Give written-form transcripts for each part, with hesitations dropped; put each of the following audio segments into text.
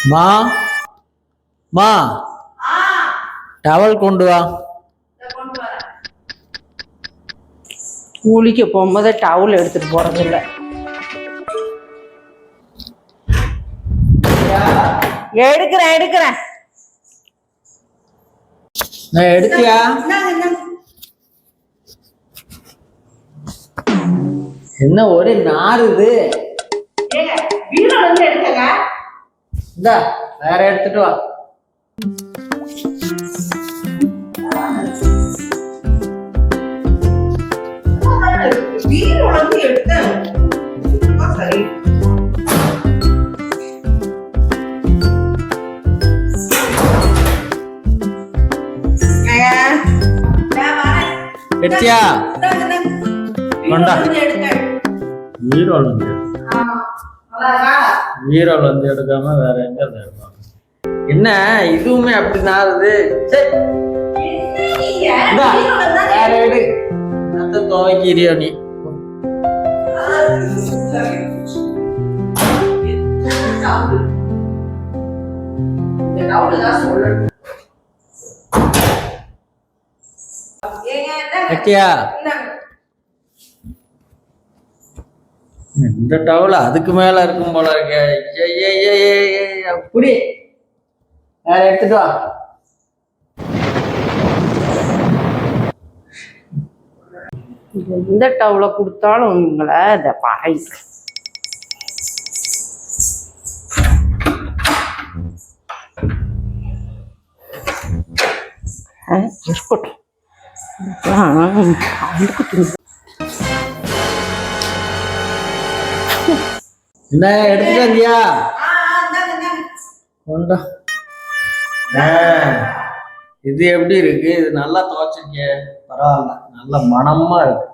மா மா டவல் கொண்டு வா. குளிக்க போகும்போது டவுல் எடுத்துட்டு போறது இல்லை. எடுக்கிறேன். நான் எடுத்தியா? என்ன ஒரே நாறுது. இந்தா வேற எடுத்துட்டு வா. எடுத்தியா? கொண்டா. வீரோல் வந்து எடுக்காம வேற எங்க எடுப்பாங்க? என்ன இதுவுமே அப்படி நாறுது. வேற எடு. அந்த துவைக்கிறியோ நீ? எடுத்தியா? இந்த டவுல் அதுக்கு மேல இருக்கும் போல இருக்க. அப்படி வேற எடுத்துட்டு வா. எந்த டவுலை கொடுத்தாலும் உங்களை இதை பாய் இருக்கட்டும். என்ன எடுத்துட்டு வந்தியா? கொண்டா. இது எப்படி இருக்கு? இது நல்லா துவைச்சிருக்க. பரவாயில்ல, நல்ல மனமா இருக்கு.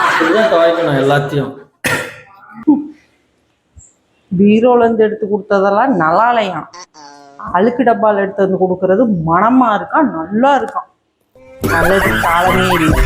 இப்படிதான் துவைக்கணும் எல்லாத்தையும். பீரோல இருந்து எடுத்து கொடுத்ததெல்லாம் நல்லா இல்லையாம். அழுக்கு டப்பால் எடுத்து வந்து கொடுக்கறது மனமா இருக்கா, நல்லா இருக்கான். நல்லது காலமே இல்லை.